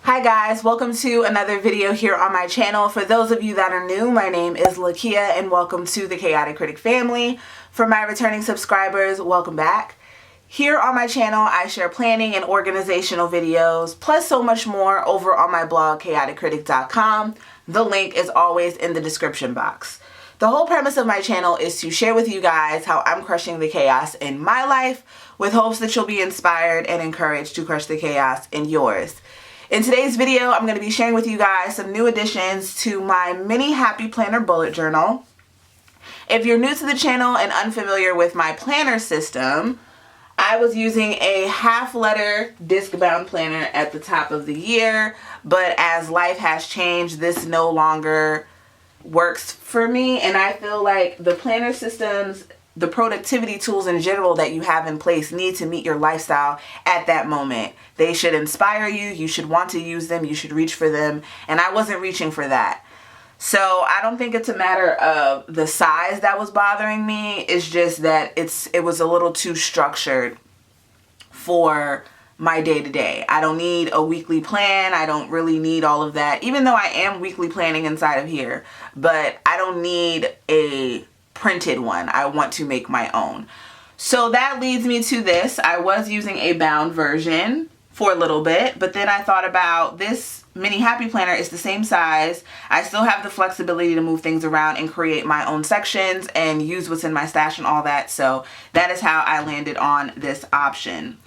Hi guys, welcome to another video here on my channel. For those of you that are new, my name is Lakia and welcome to the Chaotic Critic family. For my returning subscribers, welcome back. Here on my channel, I share planning and organizational videos, plus so much more over on my blog, chaoticcritic.com. The link is always in the description box. The whole premise of my channel is to share with you guys how I'm crushing the chaos in my life with hopes that you'll be inspired and encouraged to crush the chaos in yours. In today's video, I'm going to be sharing with you guys some new additions to my mini happy planner bullet journal. If you're new to the channel and unfamiliar with my planner system, I was using a half-letter disc-bound planner at the top of the year, but as life has changed, this no longer works for me, and I feel like the planner systems, the productivity tools in general that you have in place need to meet your lifestyle at that moment. They should inspire you, you should want to use them, you should reach for them, and I wasn't reaching for that. So I don't think it's a matter of the size that was bothering me, it's just that it was a little too structured for my day-to-day. I don't need a weekly plan, I don't really need all of that, even though I am weekly planning inside of here, but I don't need a printed one. I want to make my own. So that leads me to this. I was using a bound version for a little bit, but then I thought about this mini happy planner is the same size. I still have the flexibility to move things around and create my own sections and use what's in my stash and all that. So that is how I landed on this option.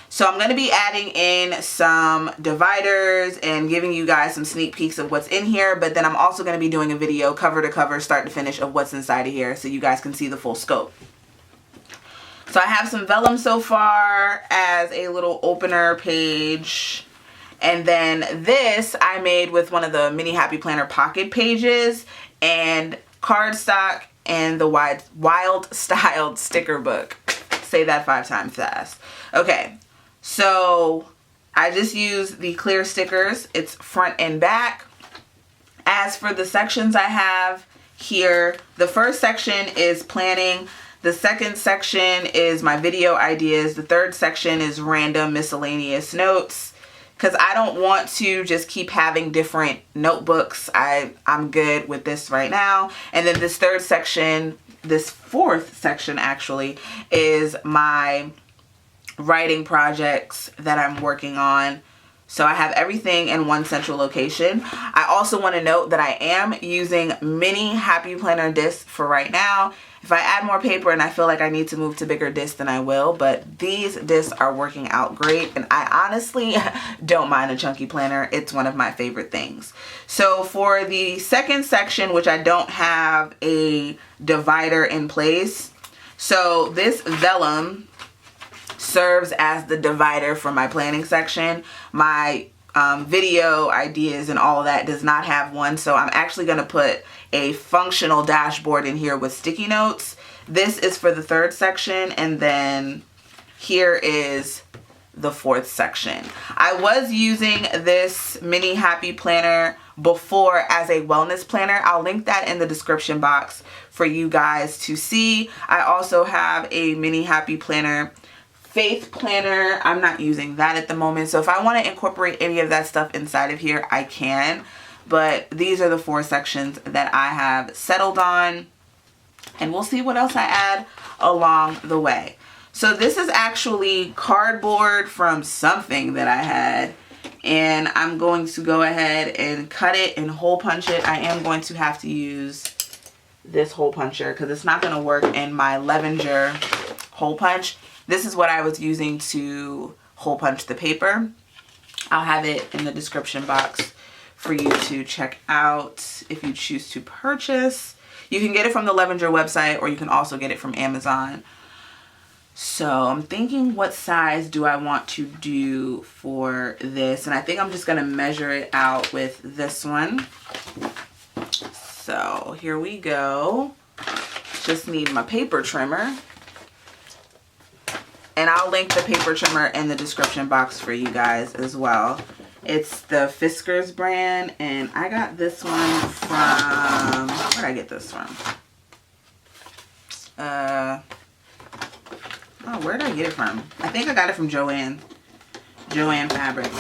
So I'm going to be adding in some dividers and giving you guys some sneak peeks of what's in here, but then I'm also going to be doing a video cover to cover, start to finish of what's inside of here so you guys can see the full scope. So I have some vellum so far as a little opener page, and then this I made with one of the mini happy planner pocket pages and cardstock and the wild styled sticker book. Say that 5 times fast. Okay. So I just use the clear stickers. It's front and back. As for the sections I have here, the first section is planning. The second section is my video ideas. The third section is random miscellaneous notes, because I don't want to just keep having different notebooks. I'm good with this right now. And then this third section, this fourth section actually, is my writing projects that I'm working on. So I have everything in one central location. I also want to note that I am using mini happy planner discs for right now. If I add more paper and I feel like I need to move to bigger discs, then I will, but these discs are working out great, and I honestly don't mind a chunky planner. It's one of my favorite things. So for the second section, which I don't have a divider in place, so this vellum serves as the divider for my planning section. My video ideas and all of that does not have one, so I'm actually going to put a functional dashboard in here with sticky notes. This is for the third section, and then here is the fourth section. I was using this mini happy planner before as a wellness planner. I'll link that in the description box for you guys to see. I also have a mini happy planner faith planner. I'm not using that at the moment, so if I want to incorporate any of that stuff inside of here, I can, but these are the 4 sections that I have settled on, and we'll see what else I add along the way. So this is actually cardboard from something that I had, and I'm going to go ahead and cut it and hole punch it. I am going to have to use this hole puncher because it's not going to work in my Levenger hole punch. This is what I was using to hole punch the paper. I'll have it in the description box for you to check out if you choose to purchase. You can get it from the Levenger website, or you can also get it from Amazon. So I'm thinking, what size do I want to do for this? And I think I'm just going to measure it out with this one. So here we go. Just need my paper trimmer. And I'll link the paper trimmer in the description box for you guys as well. It's the Fiskars brand, and I got this one from, where'd I get this from? Where'd I get it from? I think I got it from Joann Fabric.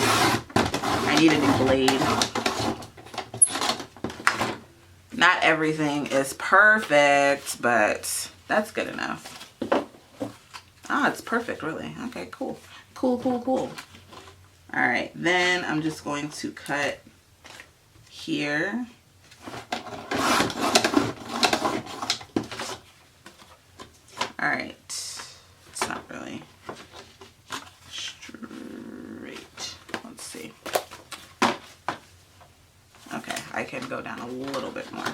I I need a new blade. Not everything is perfect, but that's good enough. Ah, it's perfect, really. Okay, cool. Cool, cool, cool. All right, then I'm just going to cut here. All right, it's not really straight. Let's see. Okay, I can go down a little bit more.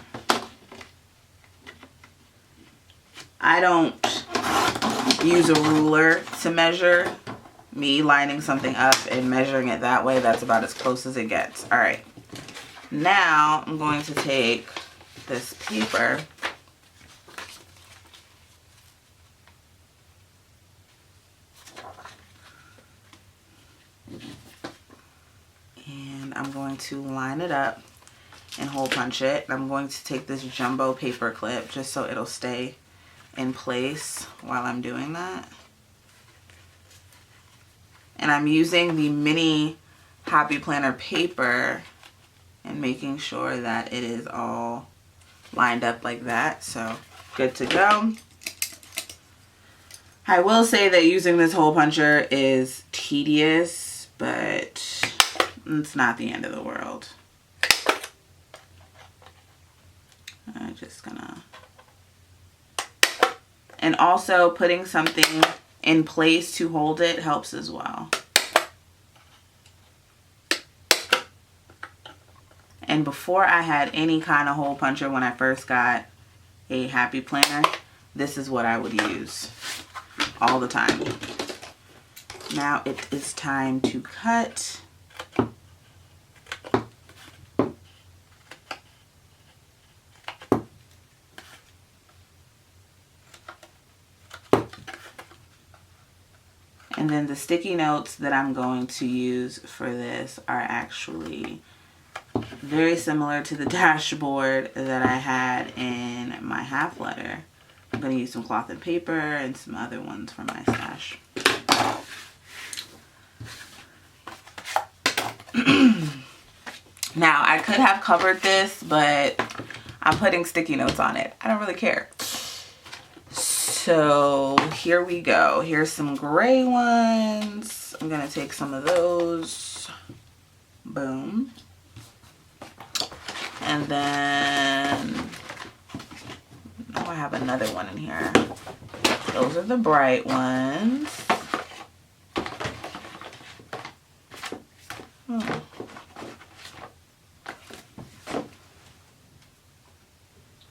I don't use a ruler to measure. Me lining something up and measuring it that way, that's about as close as it gets. All right, now I'm going to take this paper and I'm going to line it up and hole punch it. I'm going to take this jumbo paper clip just so it'll stay in place while I'm doing that. And I'm using the mini Happy Planner paper and making sure that it is all lined up like that. So good to go. I will say that using this hole puncher is tedious, but it's not the end of the world. I'm just gonna... And also putting something in place to hold it helps as well. And before I had any kind of hole puncher, when I first got a Happy Planner, this is what I would use all the time. Now it is time to cut. And then the sticky notes that I'm going to use for this are actually very similar to the dashboard that I had in my half letter. I'm going to use some cloth and paper and some other ones from my stash. Now, I could have covered this, but I'm putting sticky notes on it. I don't really care. So here we go. Here's some gray ones. I'm going to take some of those. Boom. And then, oh, I have another one in here. Those are the bright ones.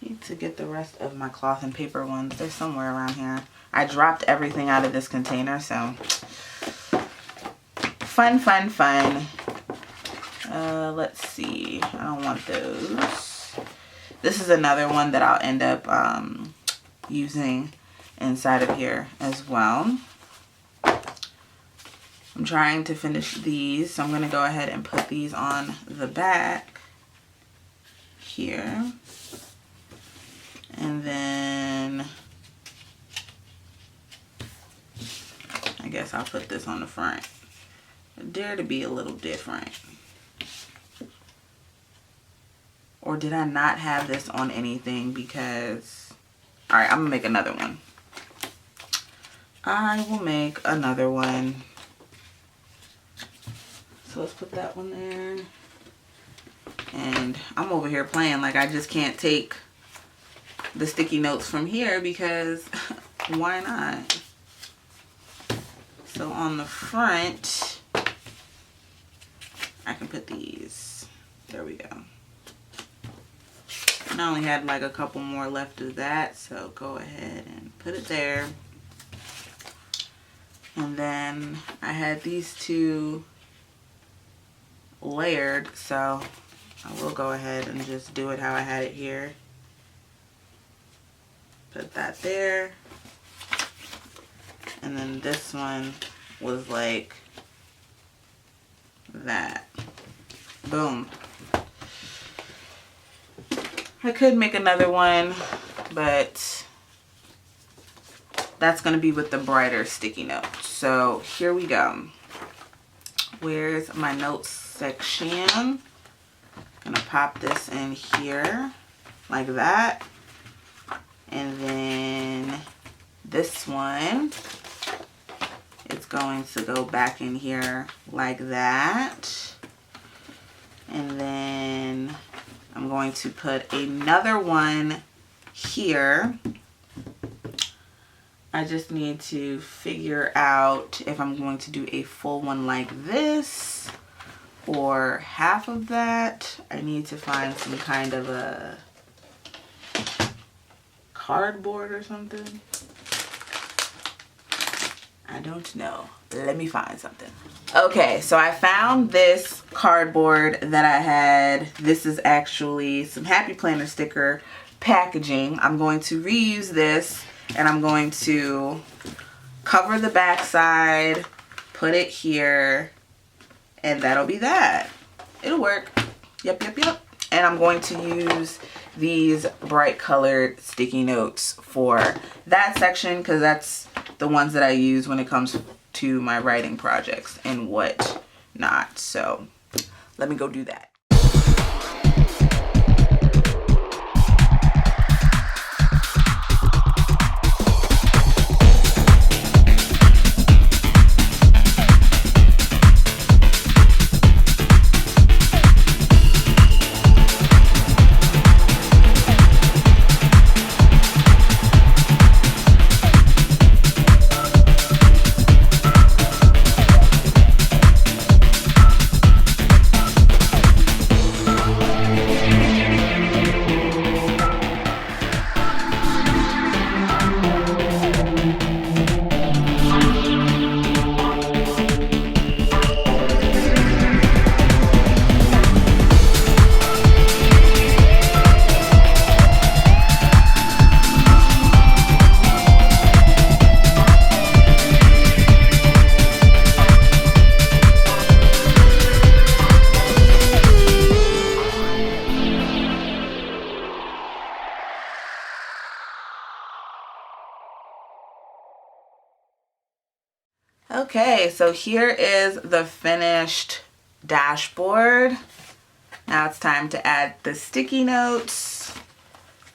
Need to get the rest of my cloth and paper ones. They're somewhere around here. I dropped everything out of this container, so fun, fun, fun. Let's see. I don't want those. This is another one that I'll end up using inside of here as well. I'm trying to finish these, so I'm going to go ahead and put these on the back here. And then I guess I'll put this on the front. I dare to be a little different. Or did I not have this on anything? Because, all right, I'm gonna make another one. I will make another one. So let's put that one there. And I'm over here playing like I just can't take the sticky notes from here because why not? So on the front, I can put these. There we go. And I only had like a couple more left of that, so go ahead and put it there. And then I had these two layered, so I will go ahead and just do it how I had it here. Put that there. And then this one was like that. Boom. I could make another one, but that's going to be with the brighter sticky notes. So here we go. Where's my notes section. I'm gonna pop this in here like that. And then this one is going to go back in here like that. And then I'm going to put another one here. I just need to figure out if I'm going to do a full one like this or half of that. I need to find some kind of a cardboard or something. I don't know. Let me find something. Okay, so I found this cardboard that I had. This is actually some Happy Planner sticker packaging. I'm going to reuse this and I'm going to cover the back side, put it here, and that'll be that. It'll work. Yep. And I'm going to use these bright colored sticky notes for that section because that's the ones that I use when it comes to my writing projects and what not. So let me go do that. Okay, so here is the finished dashboard. Now it's time to add the sticky notes.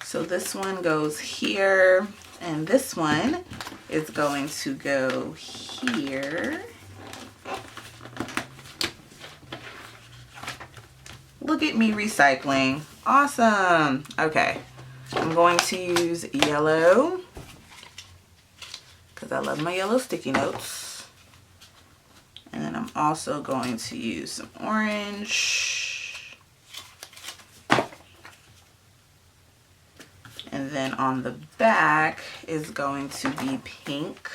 So this one goes here, and this one is going to go here. Look at me recycling. Awesome. Okay, I'm going to use yellow because I love my yellow sticky notes. And then I'm also going to use some orange. And then on the back is going to be pink.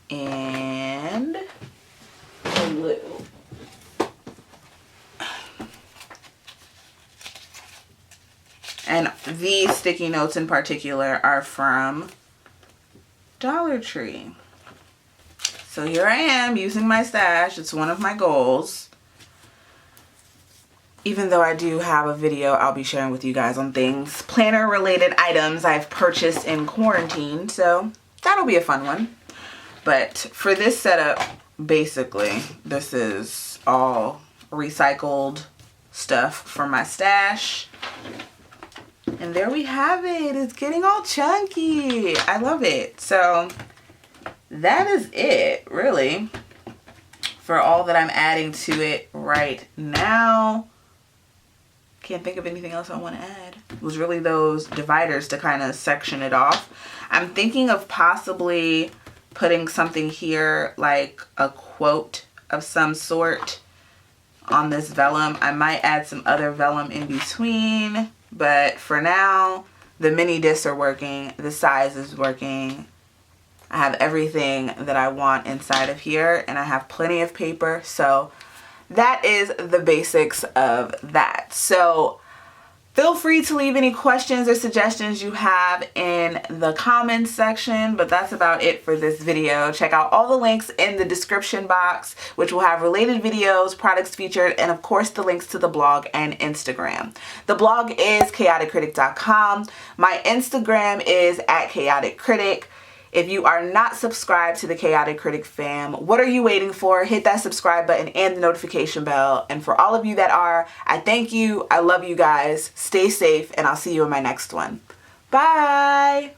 And blue. And these sticky notes in particular are from Dollar Tree. So here I am using my stash. It's one of my goals. Even though I do have a video I'll be sharing with you guys on things, planner related items I've purchased in quarantine. So that'll be a fun one. But for this setup, basically, this is all recycled stuff from my stash. And there we have it. It's getting all chunky. I love it. So that is it, really, for all that I'm adding to it right now. Can't think of anything else I want to add. It was really those dividers to kind of section it off. I'm thinking of possibly putting something here, like a quote of some sort on this vellum. I might add some other vellum in between. But for now, the mini discs are working. The size is working. I have everything that I want inside of here, and I have plenty of paper. So that is the basics of that. So feel free to leave any questions or suggestions you have in the comments section, but that's about it for this video. Check out all the links in the description box, which will have related videos, products featured, and of course the links to the blog and Instagram. The blog is chaoticcritic.com. My Instagram is @chaoticcritic. If you are not subscribed to the Chaotic Critic fam, what are you waiting for? Hit that subscribe button and the notification bell. And for all of you that are, I thank you. I love you guys. Stay safe, and I'll see you in my next one. Bye.